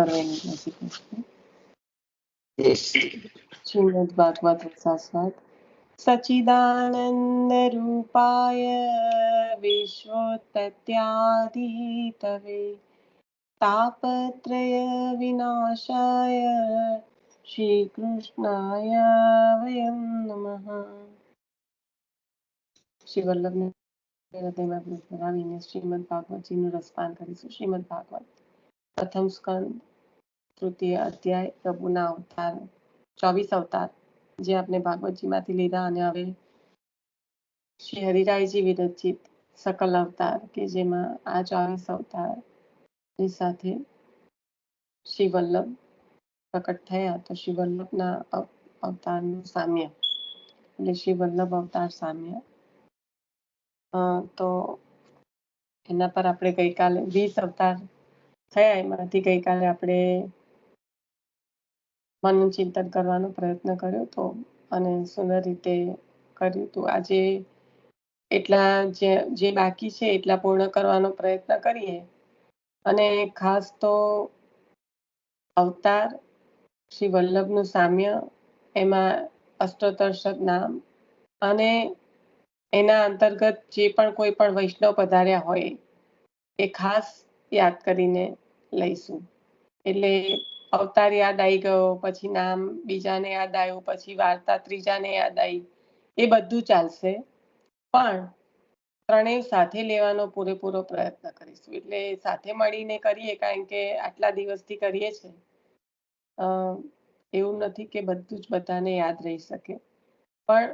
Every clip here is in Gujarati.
સર્વેને જય શ્રી કૃષ્ણ. શ્રીમદ ભાગવત રસાસ્વાદ. સચ્ચિદાનંદ રૂપાય વિશ્વોત્પત્યાદિતવે તાપત્રય વિનાશાય શ્રી કૃષ્ણાય વયમ નમઃ. શ્રી વલ્લભને હૃદયમાં ધરાવીને શ્રીમદ ભાગવતજીનું રસપાન કરીશું. શ્રીમદ ભાગવત પ્રથમ સ્કંદ તૃતીય અધ્યાય પ્રભુના અવતાર 24 અવતાર જે આપણે ભાગવતજીમાંથી લીધા અને હવે શ્રી હરિરાયજી વિરચિત સકલ અવતાર કે જેમાં આ 24 અવતાર ની સાથે શ્રી વલ્લભ પ્રકટ થયા તો શ્રી વલ્લભના અવતારનું સામ્ય એટલે શ્રી વલ્લભ અવતાર સામ્ય. તો એના પર આપણે ગઈકાલે 20 અવતાર થયા, એમાંથી ગઈકાલે આપણે મનન ચિંતન કરવાનો પ્રયત્ન કર્યો હતો અને સુંદર રીતે કર્યું હતું. આજે એટલા જે બાકી છે એટલા પૂર્ણ કરવાનો પ્રયત્ન કરીએ. અને ખાસ તો અવતાર શ્રી વલ્લભનું સામ્ય, એમાં અષ્ટોત્તર નામ અને એના અંતર્ગત જે પણ કોઈ પણ વૈષ્ણવ પધાર્યા હોય એ ખાસ યાદ કરીને લઈશું. એટલે અવતાર યાદ આવી ગયો, પછી નામ બીજાને યાદ આવ્યું, પછી વાર્તા ત્રીજાને યાદ આવી, એ બધું ચાલશે, પણ ત્રણેય સાથે લેવાનો પૂરેપૂરો પ્રયત્ન કરીશું. એટલે સાથે મળીને કરીએ, કારણ કે આટલા દિવસથી કરીએ છીએ. એવું નથી કે બધું જ બધાને યાદ રહી શકે, પણ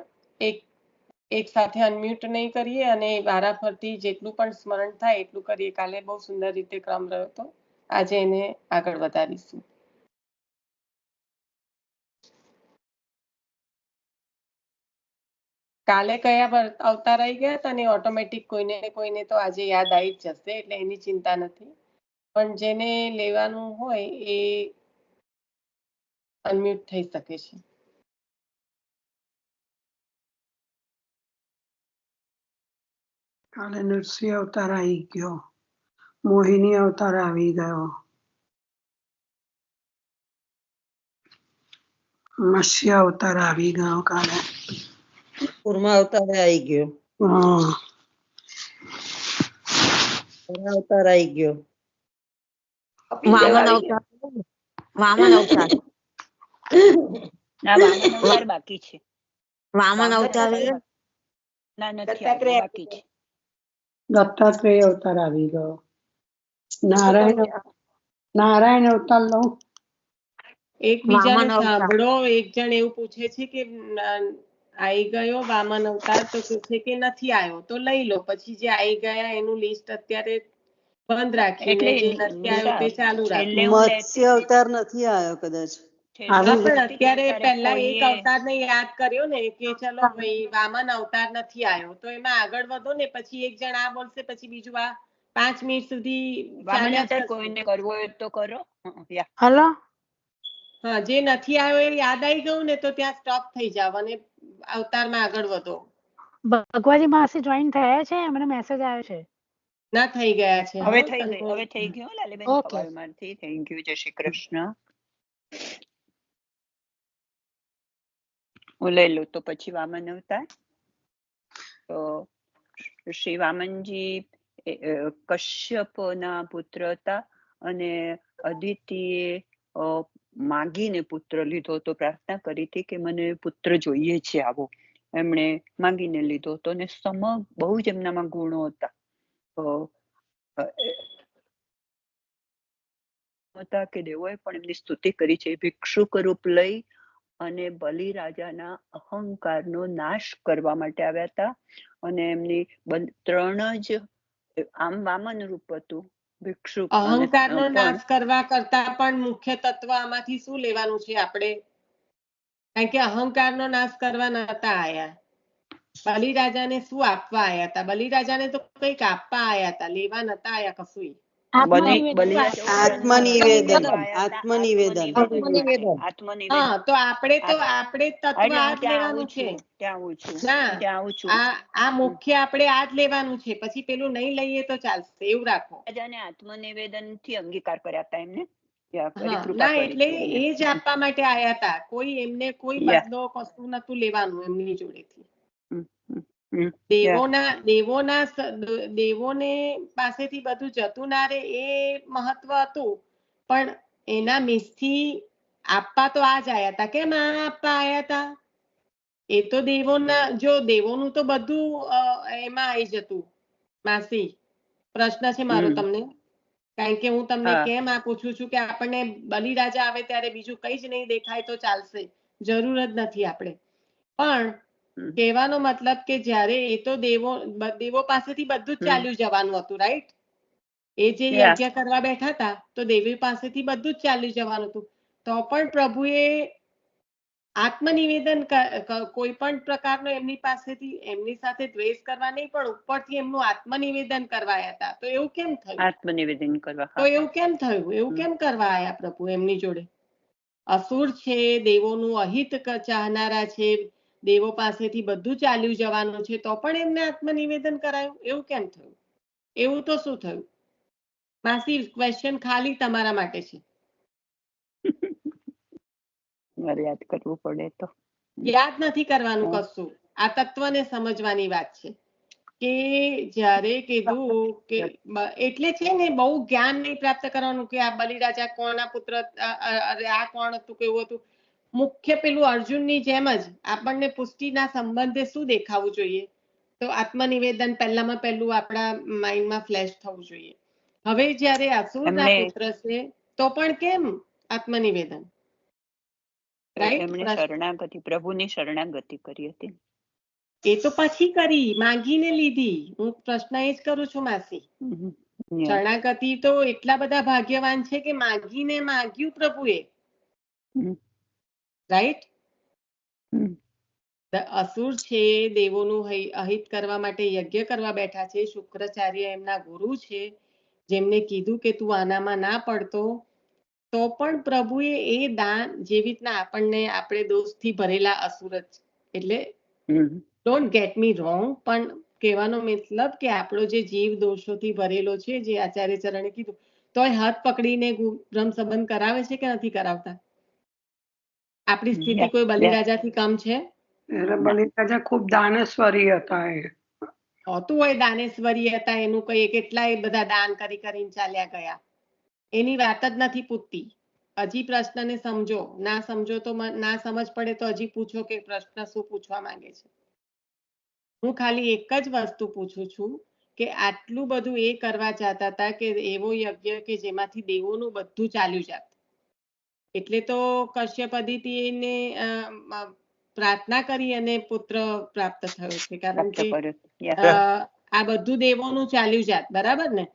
એક સાથે અનમ્યુટ નહીં કરીએ અને વારાફરતી જેટલું પણ સ્મરણ થાય એટલું કરીએ. કાલે બહુ સુંદર રીતે ક્રમ રહ્યો હતો, આજે એને આગળ વધારીશું. કાલે કયા અવતાર આવી ગયા હતા અને ઓટોમેટિક કોઈને કોઈને તો આજે યાદ આવી જ જશે, એટલે એની ચિંતા નથી. પણ જેને લેવાનું હોય એ અનમ્યુટ થઈ શકે છે. કાલે નરસિંહ અવતાર આવી ગયો, મોહિની અવતાર આવી ગયો, મત્સ્ય અવતાર આવી ગયો, કાલે કુર્મા અવતાર આવી ગયો, અવતાર આવી ગયો, વામન અવતાર ના વામન અવતાર બાકી છે. વામન અવતાર ના નથી આવ્યો, બાકી છે. દત્તાત્રેય અવતાર આવી ગયો, નારાયણ અવતાર લઉં. એક બીજાને સાંભળો, એક જણ એવું પૂછે છે કે આવી ગયો વામન અવતાર, તો છે કે નથી આવ્યો, તો લઈ લો. પછી જે આવી ગયા એનું લિસ્ટ અત્યારે બંધ રાખીને જે નથી આવ્યો તે ચાલુ રાખો. મત્સ્ય અવતાર નથી આવ્યો કદાચ. પણ અત્યારે પહેલા એક અવતારને યાદ કર્યો ને કે ચલો ભાઈ વામન અવતાર નથી આવ્યો, તો એમાં આગળ વધો ને. પછી એક જણ આ બોલશે, પછી બીજું આ 5 મિનિટ સુધી વામન અવતાર કોઈને કરવો હોય તો કરો. હલો, હા, જે નથી આવ્યો એ યાદ આવી ગયું ને તો ત્યાં સ્ટોપ થઈ જાવ અને અવતારમાં આગળ વધો. ભગવાજી માસી જોઈન થયા છે? મને મેસેજ આવ્યો છે. ના થઈ ગયા છે. હવે થઈ ગયો લાલીબેન સવારમાંથી. Thank you. જય શ્રી કૃષ્ણ. હું લઈ લઉં તો પછી વામન અવતાર. તો શ્રી વામનજી કશ્યપના પુત્ર હતા અને અદિતિએ માગીને પુત્ર લીધો તો પ્રાર્થના કરી હતી કે મને પુત્ર જોઈએ છે આવો. એમણે માંગીને લીધો હતો અને બહુ જ એમનામાં ગુણો હતા. કે દેવોએ પણ એમની સ્તુતિ કરી છે. ભિક્ષુક રૂપ લઈ અને બલિ રાજાના અહંકારનો નાશ કરવા માટે આવ્યા હતા. અને એમની 3 જ આમ વામન રૂપ હતું. ભિક્ષુક અહંકારનો નાશ કરવા કરતા પણ મુખ્ય તત્વ આમાંથી શું લેવાનું છે આપણે? કારણ કે અહંકારનો નાશ કરવા નતા આયા. બલિરાજાને શું આપવા આયા હતા? બલિરાજાને તો કંઈક આપવા આયા હતા, લેવા નતા આયા કશું. આત્મનિવેદન. હા, તો આપણે તત્વ આ જ લેવાનું છે. આ મુખ્ય આપણે આ જ લેવાનું છે. પછી પેલું નહીં લઈએ તો ચાલશે, એવું રાખો. રાજાને આત્મનિવેદન થી અંગીકાર કર્યા હતા એમને. યા કરી હા કૃપા ના કરી એટલે છે એને. એ જ આપવા માટે આયા હતા. કોઈ એમને કોઈ યા બદલો કશું નતું લેવાનું એમની જોડેથી. હમ, હમ, હમ, યા દેવોને પાસેથી બધું જતું ના રે એ મહત્વ હતું, પણ એના મિસથી આપવા તો આ જ આયા હતા. કેમ આ આપવા આયા હતા? એ તો દેવોનું તો બધું એમાં આવી જતું. માસી, પ્રશ્ન છે મારો હમ, તમને, કારણ કે હું તમને હા કેમ આ પૂછું છું કે આપણને બલિરાજા આવે ત્યારે બીજું કઈ જ નહીં દેખાય તો ચાલશે, જરૂર જ નથી આપણે. પણ હમ, કહેવાનો મતલબ કે જ્યારે એ તો દેવો પાસેથી બધું જ હમ, ચાલ્યું જવાનું હતું, રાઈટ? એ જે યા યજ્ઞ કરવા બેઠા હતા તો દેવી પાસેથી બધું જ ચાલ્યું જવાનું હતું, તો પણ પ્રભુએ આત્મનિવેદન કોઈ પણ પ્રકારનો એમની સાથે દ્વેષ કરવા નહીં, પણ ઉપરથી એમનું આત્મનિવેદન કરવાયા હતા. તો એવું કેમ થયું? આત્મનિવેદન કરવા. તો હા એવું કેમ થયું? એવું હમ, કેમ કરવા આયા પ્રભુ એમની જોડે? અસુર છે, દેવોનું અહિત ચાહનારા છે, દેવો પાસેથી બધું ચાલ્યું જવાનું છે, તો પણ એમને આત્મનિવેદન કરાયું? એવું કેમ થયું? એવું તો શું થયું? માસી, ક્વેશ્ચન ખાલી તમારા માટે છે. મારે યાદ કરવું પડે તો. યાદ નથી કરવાનું હા, કશું, આ તત્વને સમજવાની વાત છે. કે જ્યારે કીધું કે એટલે છે ને, બહુ જ્ઞાન નહીં પ્રાપ્ત કરવાનું કે આ બલિરાજા કોના પુત્ર, અરે આ કોણ હતું, કેવું હતું. મુખ્ય પેલું અર્જુનની જેમ જ આપણને પુષ્ટિના સંબંધે શું દેખાવું જોઈએ? તો આત્મનિવેદન પહેલામાં પહેલું આપણા માઇન્ડમાં ફ્લેશ થવું જોઈએ. હવે જ્યારે અસુરના એમણે પુત્ર છે તો પણ કેમ આત્મનિવેદન? રાઈટ? એમણે શરણાગતિ, પ્રભુની શરણાગતિ કરી હતી. એ તો પછી કરી, માંગીને લીધી. હું પ્રશ્ન એ જ કરું છું માસી. હમ, યા શરણાગતિ તો એટલા બધા ભાગ્યવાન છે કે માગ્યું પ્રભુએ, હમ, રાઈટ? હમ, અસુર છે, દેવોનું અહિત કરવા માટે યજ્ઞ કરવા બેઠા છે. શુક્રાચાર્ય એમના ગુરુ છે, જેમને કીધું કે તું આનામાં ના પડતો, તો પણ પ્રભુએ એ દાન, જેવી રીતના આપણે દોષથી ભરેલા અસુર જ, એટલે હમ, ડોન્ટ ગેટ મી રોંગ, પણ કહેવાનો મતલબ કે આપણો જે જીવ દોષોથી ભરેલો છે, જે આચાર્ય ચરણે કીધું, તોય હાથ પકડીને બ્રહ્મ સંબંધ કરાવે છે કે નથી કરાવતા? આપણી સ્થિતિ કોઈ યા બલિરાજાથી કમ છે? એટલે ના બલિરાજા ખૂબ દાનેશ્વરી હતા એ. હોતું હોય દાનેશ્વરી હતા, એનું કઈ કેટલાય બધા દાન કરી કરીને ચાલ્યા ગયા. એની વાત જ નથી પૂછતી. હજી પ્રશ્નને સમજો, ના સમજો તો ના સમજ પડે તો હજી પૂછો કે પ્રશ્ન શું પૂછવા માંગે છે. હું ખાલી એક જ વસ્તુ પૂછું છું કે આટલું બધું એ કરવા ચાહતા હતા કે એવો યજ્ઞ કે જેમાંથી દેવોનું બધું ચાલ્યું જાત. એટલે તો કશ્યપ અદિતિને પ્રાર્થના કરી અને પુત્ર પ્રાપ્ત થયો છે, કારણ પ્રાપ્ત કે કર્યો. યા આ બધું દેવોનું ચાલ્યું જાત, બરાબર ને?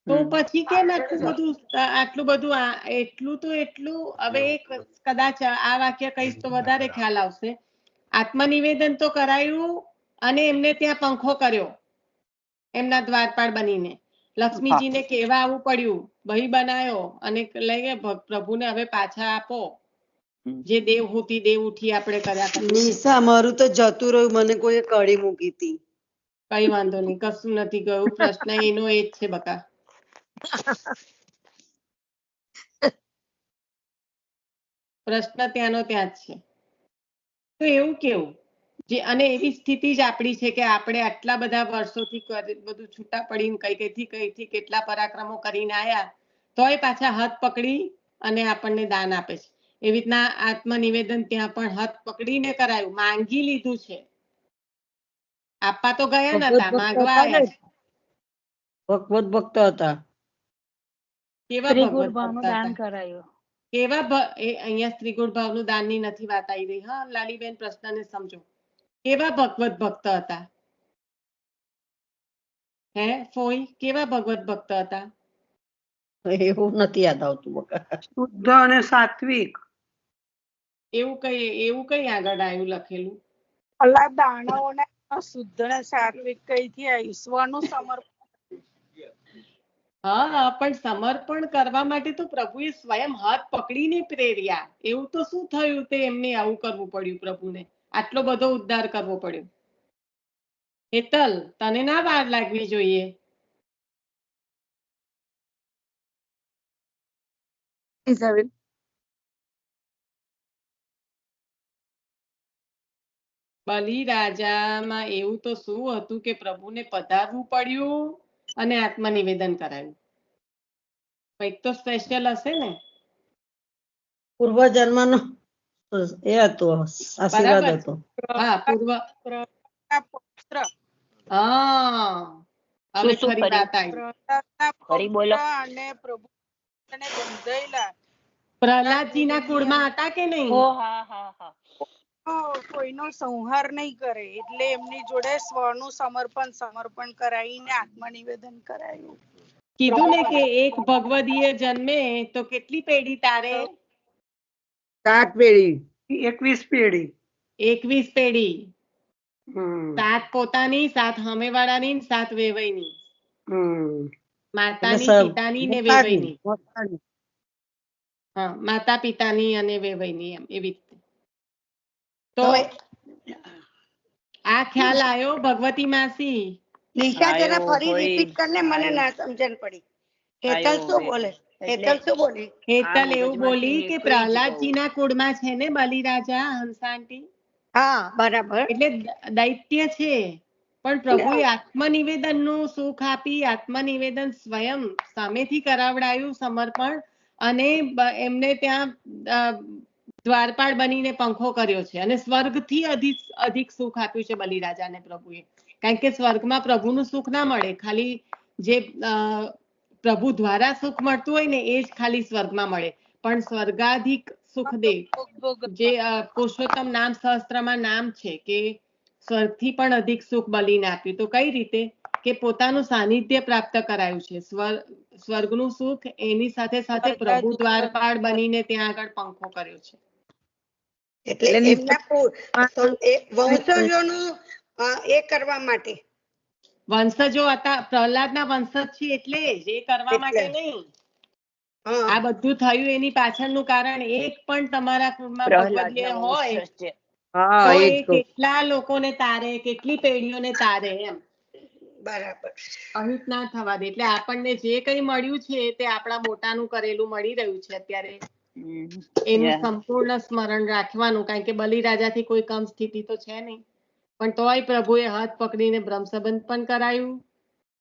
તો હમ, પછી કેમ આટલું બધું એટલું હવે કદાચ આ વાક્ય કહીશ તો વધારે ખ્યાલ આવશે. આત્મનિવેદન તો કરાયું અને એમને ત્યાં પંખો કર્યો, એમના દ્વારપાળ બનીને. હા લક્ષ્મીજીને કહેવા આવવું પડ્યું, ભાઈ બનાયો અને લઈ ગયા પ્રભુને, હવે પાછા આપો હમ, જે દેવહૂતિ દેવ ઉઠી આપણે કર્યા કરીએ. નિશા, મારું તો જતું રહ્યું, મને કોઈ કડી મૂકી હતી. કઈ વાંધો નહીં, કશું નથી ગયું. પ્રશ્ન એનો એ જ છે બકા. પ્રશ્ન ત્યાંનો ત્યાં જ છે. તો એવું કેવું અને એવી સ્થિતિ જ આપણી છે કે આપણે આટલા બધા વર્ષોથી બધું છૂટા પડીને કઈથી કેટલા પરાક્રમો કરીને આયા, તોય પાછા હાથ પકડી અને આપણને દાન આપે છે. એવી રીતના આત્મનિવેદન ત્યાં પણ હાથ પકડીને કરાયું, માંગી લીધું છે. આપવા તો ગયા નતા, માંગવા આયા છે. ભગવત ભક્ત હતા. કેવા ત્રિગુણ ભગવત ભાવનું ભક્ત દાન હતા? કરાયું. અહીંયા ત્રિગુણ ભાવનું દાનની નથી વાત આવી રહી. હા લાલીબેન, પ્રશ્નને સમજો. કેવા ભગવત ભક્ત હતા? હે ફોઈ, કેવા ભગવત ભક્ત હતા? એવું નથી યાદ આવતું બકા. શુદ્ધ અને સાત્વિક. એવું કઈ આગળ આવ્યું લખેલું? અલા દાનવોને શુદ્ધ ને સાત્વિક કઈથી આ ઈશ્વરનું સમર્પણ. હા, પણ સમર્પણ કરવા માટે તો પ્રભુએ સ્વયં હાથ પકડીને પ્રેર્યા. એવું તો શું થયું તે એમને આવું કરવું પડ્યું પ્રભુને? આટલો બધો ઉદ્ધાર કરવો પડ્યો? હેતલ, તને ના વાર લાગવી જોઈએ? ઇઝાબેલ? બલિરાજામાં એવું તો શું હતું કે પ્રભુને પધારવું પડ્યું અને આત્મનિવેદન કરાયું? કંઈક તો સ્પેશિયલ હશે ને? પૂર્વજન્મનો એ હતો, આશીર્વાદ બરાબર. હતો. હા, પૂર્વ. પ્રહલાદના પુત્ર હા, હવે શું ખરી કર્યું? વાત આવી. પ્રહલાદના ફરી બોલો. પુત્ર અને પ્રભુ અને બંધાયેલા પ્રહલાદજીના કુળમાં હતા કે નહીં? ઓ હા હા હા. કોઈનો સંહાર નહીં કરે એટલે એમની જોડે સ્વનું સમર્પણ કરાવીને આત્મનિવેદન કરાયું. કીધું ને કે એક ભગવદીય જન્મે તો કેટલી પેઢી તારે? 7 પેઢી. 21 પેઢી. 21 પેઢી. હમ 7 પોતાની, 7 સામેવાળાની, 7 વેવાઈની. હમ માતાની, એટલે પિતાની ને મોટાની, વેવાઈની. મોટાની. હા, માતા પિતાની અને વેવાઈની, એમ એવી રીતે. તો આ ખ્યાલ આવ્યો ભગવતી માસી? નિશા જરા આયો ફરી ભાઈ, રિપીટ કરને, મને આયો. ના સમજણ પડી. હેતલ આયો શું હવે. બોલે? એટલે હેતલ શું બોલી? હેતલ એવું મગજમાંથી બોલી કે નીકળી જ પ્રહલાદજીના કુળમાં છે ને બલિરાજા, હંસાંટી? હા, બરાબર. એટલે દૈત્ય છે, પણ પ્રભુએ આત્મનિવેદનનું સુખ આપી, આત્મનિવેદન સ્વયં સામેથી કરાવડાયું સમર્પણ, અને એમને ત્યાં દ્વારપાળ બનીને પંખો કર્યો છે, અને સ્વર્ગથી અધિક સુખ આપ્યું છે બલિરાજાને પ્રભુએ. કારણ કે સ્વર્ગમાં પ્રભુનું સુખ ના મળે, ખાલી જે પ્રભુ દ્વારા સુખ મળતું હોય ને એ જ ખાલી સ્વર્ગમાં મળે, પણ સ્વર્ગાધિક સુખદેવ જે પુરુષોત્તમ નામ સહસ્ત્રમાં નામ છે કે સ્વર્ગથી પણ અધિક સુખ બલિને આપ્યું. તો કઈ રીતે? કે પોતાનું સાનિધ્ય પ્રાપ્ત કરાયું છે. સ્વર્ગનું સુખ એની સાથે સાથે પ્રભુ દ્વારપાળ બનીને ત્યાં આગળ પંખો કર્યો છે. એટલે એટલે એમના વંશજોનું એ કરવા માટે. વંશજો હતા, પ્રહલાદના વંશજ છે એટલે જ, એ કરવા માટે નહીં. હા, આ બધું થયું એની પાછળનું કારણ, એક પણ તમારા કુળમાં ભગવદીય પ્રહલાદના હોય વંશજ છે. હા, તો એ એ જ કહું. કેટલા લોકોને તારે, કેટલી પેઢીઓને તારે, એમ બરાબર. અહિત ના થવા દે. એટલે આપણને જે કઈ મળ્યું છે તે આપણા મોટાનું કરેલું મળી રહ્યું છે અત્યારે. હમ. એનું Yeah. સંપૂર્ણ સ્મરણ રાખવાનું, કારણ કે બલિરાજાથી કોઈ કમ સ્થિતિ તો છે નહીં, પણ તોય પ્રભુએ હાથ પકડીને બ્રહ્મસંબંધ પણ કરાયું,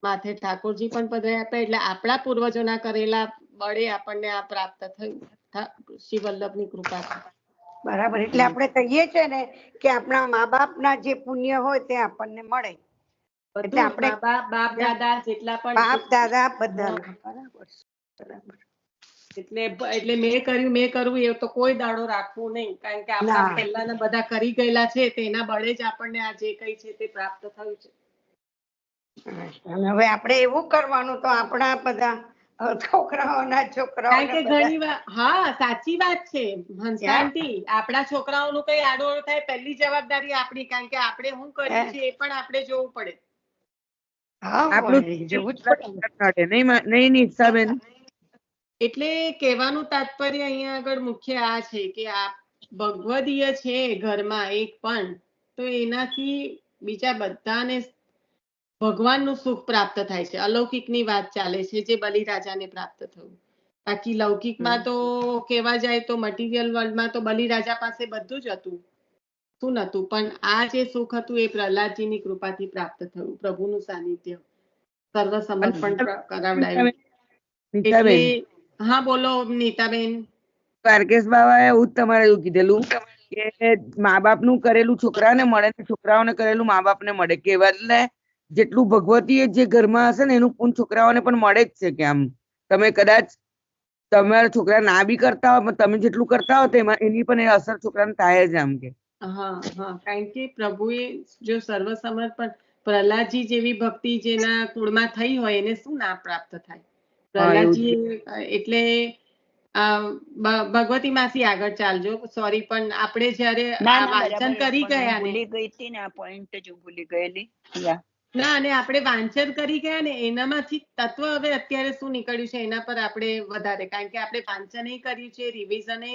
માથે ઠાકોરજી પણ પધરાયા હતા. એટલે આપણા પૂર્વજોના કરેલા બળે આપણને આ પ્રાપ્ત થયું, શ્રી વલ્લભની કૃપાથી. બરાબર. એટલે આપણે કહીએ છીએ ને કે આપણા મા બાપના જે પુણ્ય હોય તે આપણને મળે. એટલે બધું આપણે બાપ દાદા જેટલા પણ બાપ દાદા બધાના. બરાબર. બરાબર. એટલે મેં કર્યું એ તો કોઈ દાડો રાખવું નહીં, કારણ કે આપણા ના. પહેલાના બધા કરી ગયેલા છે તેના બળે જ આપણને આ જે કઈ છે તે પ્રાપ્ત થયું છે. અને હવે આપણે એવું કરવાનું તો આપણા બધા છોકરાઓના કારણ છોકરાઓને કે બધા. ઘણી વાર, હા સાચી વાત છે હંસાંટી, આપણા છોકરાઓનું કઈ આડોળ થાય પહેલી જવાબદારી આપણી, કારણ કે આપણે શું કર્યું છે એ પણ આપણે જોવું પડે. હા, આપણું જવું જ પડે. નહીં નિશાબેન? એટલે કહેવાનું તાત્પર્ય અહીંયા આગળ મુખ્ય આ છે કે આ ભગવદીય છે ઘરમાં એક પણ, તો એનાથી બીજા બધાને ભગવાનનું સુખ પ્રાપ્ત થાય છે. અલૌકિકની વાત ચાલે છે જે બલિરાજાને પ્રાપ્ત થયું. બાકી લૌકિકમાં તો કહેવા જાય તો મટીરિયલ વર્લ્ડમાં તો બલિરાજા પાસે બધું જ હતું, શું નતું, પણ આ જે સુખ હતું એ પ્રહલાદજીની કૃપાથી પ્રાપ્ત થયું, પ્રભુનું સાનિધ્ય, સર્વ સમર્પણ કરાવડાયું. એટલે હા, બોલો નીતાબેન. દ્વારકેશ બાબાએ એવું જ તમારે એવું કીધેલું કે મા બાપનું કરેલું છોકરાને મળે ને છોકરાઓને કરેલું મા બાપને મળે. કે એટલે જેટલું ભગવતી જે ઘરમાં હશે ને એનું પૂન છોકરાઓને પણ મળે જ છે. કે આમ તમે કદાચ તમારા છોકરા ના બી કરતા હોય પણ તમે જેટલું કરતા હો તેમાં એની પણ એ અસર છોકરાને થાય જ. આમ કે કારણ કે પ્રભુએ જો સર્વ સમર્પણ, પ્રહલાદજી જેવી ભક્તિ જેના કુળમાં થઈ હોય એને શું ના પ્રાપ્ત થાય? પ્રહલાદજી એટલે ભગવતી માસી આગળ ચાલજો, સોરી, પણ આપણે જયારે ના આ ના વાંચન બરાબર, કરી પણ હું ગયા ને, ભૂલી ગઈ હતી ને, આ પોઈન્ટ જ હું ભૂલી ગયેલી. ના, અને આપણે વાંચન કરી ગયા ને એનામાંથી તત્વ હવે અત્યારે શું નીકળ્યું છે એના પર આપણે વધારે, કારણ કે આપણે વાંચન કર્યું છે, રિવિઝન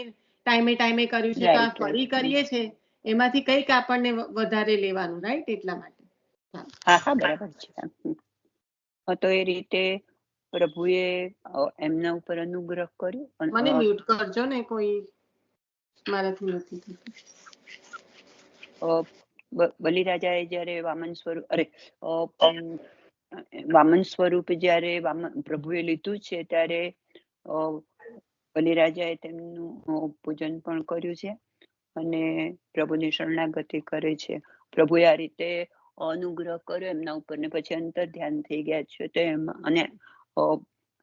ટાઈમે કર્યું છે, તો આ ફરી કરીએ છે એમાંથી કઈક આપણને વધારે લેવાનું, રાઈટ? એટલા માટે. હા હા, બરાબર છે. તો એ રીતે પ્રભુએ એમના ઉપર અનુગ્રહ કર્યો. મને મ્યુટ કરજો ને, કોઈ મારાથી નથી થતું. બલિરાજાએ જ્યારે વામન સ્વરૂપ જ્યારે પ્રભુએ લીધું છે ત્યારે બલિરાજાએ તેમનું પૂજન પણ કર્યું છે અને પ્રભુની શરણાગતિ કરે છે. પ્રભુએ આ રીતે અનુગ્રહ કર્યો એમના ઉપર ને પછી અંતર ધ્યાન થઈ ગયા છે તો અને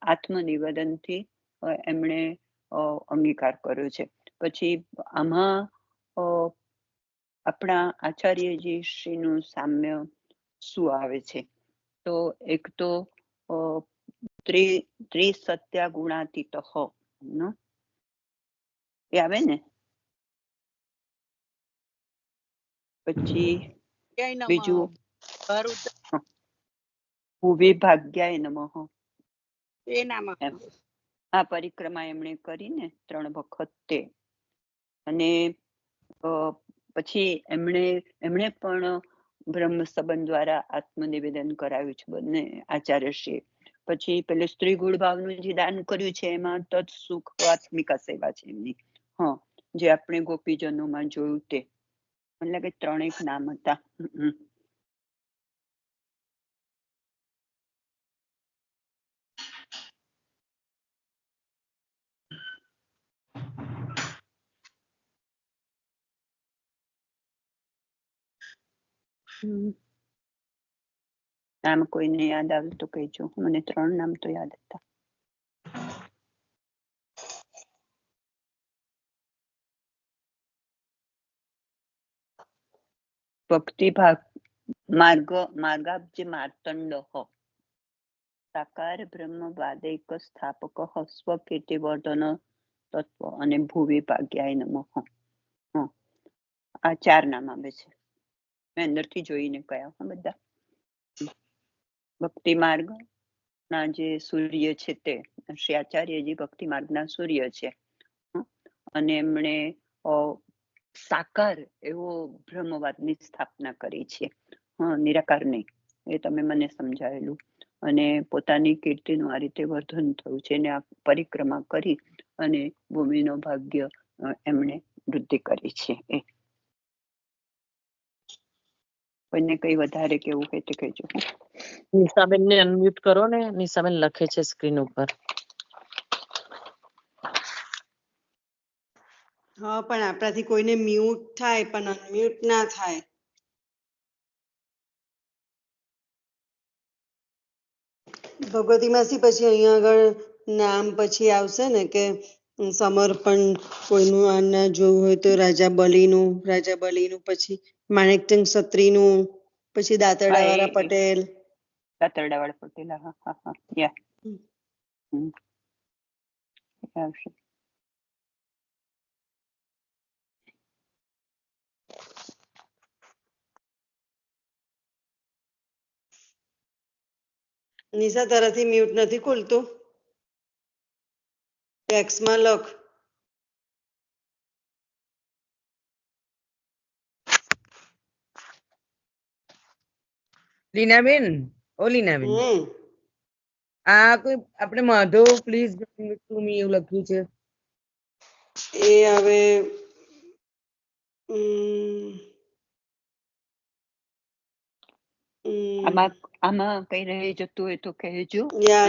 આત્મનિવેદનથી એમણે અંગીકાર કર્યો છે. પછી આમાં આપણા આચાર્યજી શ્રીનું સામ્ય શું આવે છે? તો એક તો ત્રિસત્યા ગુણાતીત એ આવે ને, પછી બીજું ભૂવિભાગ્યાય નમઃ, આ પરિક્રમા એમણે કરીને 3 વખત તે, અને પછી એમણે પણ બ્રહ્મ સંબંધ દ્વારા આત્મનિવેદન કરાવ્યું છે બંને આચાર્યશ્રીએ. પછી પેલે સ્ત્રી ગુણ ભાવનું જે દાન કર્યું છે એમાં તત્ સુખ આત્મિકા સેવા છે એમની, જે આપણે ગોપીજનોમાં જોયું તે. મને લાગે 3 નામ હતા. નામ કોઈને યાદ આવે તો કહેજો. મને 3 નામ તો યાદ હતા. ભક્તિ ભાગ માર્ગાબ્જ માર્તંડ સાકાર બ્રહ્મ વાદૈક સ્થાપક સ્વકીર્તિ વર્ધન તત્વ અને ભૂવિભાગ્યાય નમઃ. આ 4 નામ આવે છે. મેં અંદરથી જોઈને કયા બધા. ભક્તિ માર્ગ ના જે સૂર્ય છે તે શ્રી આચાર્યજી ભક્તિ માર્ગના સૂર્ય છે અને એમણે સાકાર એવો બ્રહ્મવાદની સ્થાપના કરી છે, નિરાકાર નહીં. એ તમે મને સમજાવેલું. અને પોતાની કીર્તિનું આ રીતે વર્ધન થયું છે અને આ પરિક્રમા કરી અને ભૂમિનો ભાગ્ય એમણે વૃદ્ધિ કરી છે. એ કોઈને કઈ વધારે કેવું હોય તો કહેજો. નિશાબેન ને અનમ્યુટ કરો ને. નિશાબેન લખે છે સ્ક્રીન ઉપર. હા, પણ આપણાથી કોઈને મ્યુટ થાય પણ અનમ્યુટ ના થાય. ભગવતી માસી, પછી અહીંયા આગળ નામ પછી આવશે ને કે સમર્પણ, કોઈનું આ ના જોવું હોય તો રાજા બલીનું પછી માણેકચંદ ક્ષત્રિયનું, પછી દાંતરડાવાળા પટેલ. દાંતરડાવાળા પટેલ, હા યા આવશે. નિશા, તારાથી મ્યુટ નથી ખુલતું. ટેક્સ્ટમાં લખ. લીનાબેન, લીનાબેન, આ કોઈ આપણે માધવ પ્લીઝ એવું લખ્યું છે. એ હવે આમાં કઈ રહી જતું હોય તો કહેજો.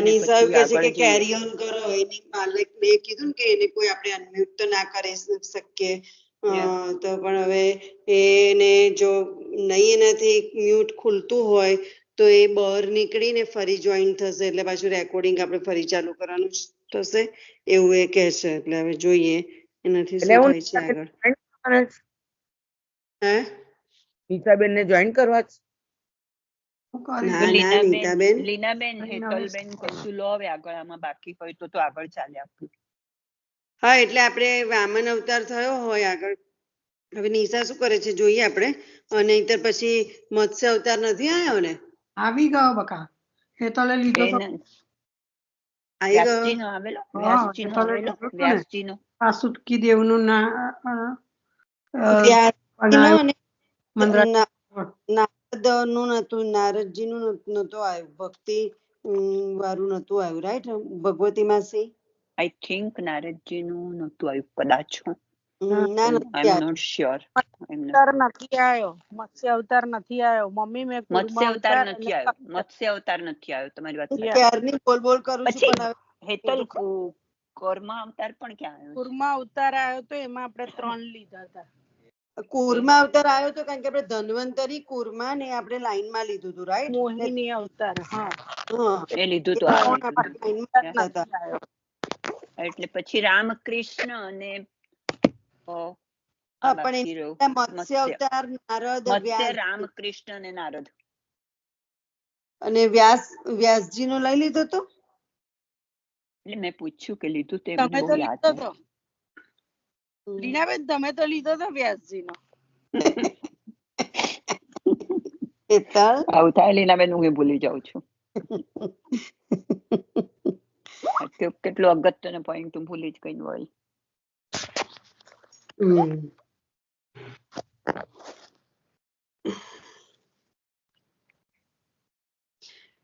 નિશા કહે છે કે કેરી ઓન કરો. એની માલિકને કીધું કે એને કોઈ આપણે અનમ્યુટ તો ના કરી શકીએ, તો પણ હવે એને જો નહીં એનાથી મ્યુટ ખુલતું હોય તો એ બહાર નીકળીને ફરી જોઈન થશે, એટલે પાછું રેકોર્ડિંગ આપણે ફરી ચાલુ કરવાનું થશે એવું એ કહે છે. એટલે હવે જોઈએ એનાથી શું થાય છે આગળ. હે, નીતાબેન ને જોઈન કરવા છે? લીનાબેન, હેતલબેન કશું લો હવે આગળ. આમાં બાકી હોય તો આગળ ચાલે આપણું. હા, એટલે આપણે વામન અવતાર થયો હોય આગળ. હવે નિશા શું કરે છે જોઈએ આપણે. અને પછી મત્સ્ય અવતાર નથી આવ્યો ને? આવી ગયો બકા. હેતલે લીધો તો વ્યાસજીનો આવેલો. વ્યાસજીનો વાસુકી દેવનું નારદનું નતું, નારદજીનું નતું આવ્યું. ભક્તિ વારું નતું આવ્યું, રાઈટ? ભગવતી માસી? આઈ થિંક નારદજી નું નહોતું આવ્યું કદાચ. ના, આઈ નથી એમ આવ્યું. Not sure. અવતાર નથી આવ્યો, મત્સ્ય અવતાર નથી આવ્યો. મમ્મી મેં મત્સ્ય કુર્મા અવતાર અવતાર નથી આવ્યો, મત્સ્ય અવતાર નથી આવ્યો, તમારી વાત સાચી. ક્યારની બોલ કરું છું, પછી પણ હેતલ કર્મા અવતાર પણ ક્યાં આવ્યો છે? કુર્મા અવતાર આવ્યો તો એમાં આપણે 3 લીધા હતા. કુર્મા અવતાર આવ્યો તો કારણ કે આપણે ધન્વંતરી, કુર્મા ને આપણે લાઈનમાં લીધું હતું, રાઈટ? મોહિની અવતાર, હા. એ લીધું તો એટલે પછી રામકૃષ્ણ અને આ બાકી રહ્યું મત્સ્ય અવતાર, નારદ, મત્સ્ય, વ્યાસ રામકૃષ્ણ અને નારદ. અને વ્યાસજી નો લઈ લીધો તો. એટલે મેં પૂછ્યું કે લીધું તે તમે મને તો બહુ યાદ લીધો નથી. તો લીનાબેન, તમે તો લીધો તો વ્યાસજી નો. આવું થાય લીનાબેન, હું ભૂલી જાઉં છું. કેટલું અગત્યનો પોઈન્ટ હું ભૂલી જ ગઈ વળી.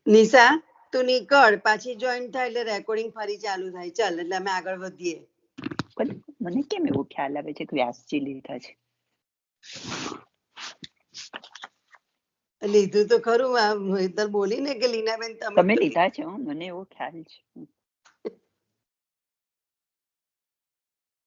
નિશા, તું નીકળ, પાછી જોઈન થાય એટલે રેકોર્ડિંગ ફરી ચાલુ થાય. ચાલ, એટલે અમે આગળ વધીએ. મને કેમ એવો ખ્યાલ આવે છે કે વ્યાસજી લીધા છે? લીધું તો ખરું, હેતલ બોલી ને કે લીનાબેન તમે લીધા છે, મને એવો ખ્યાલ છે.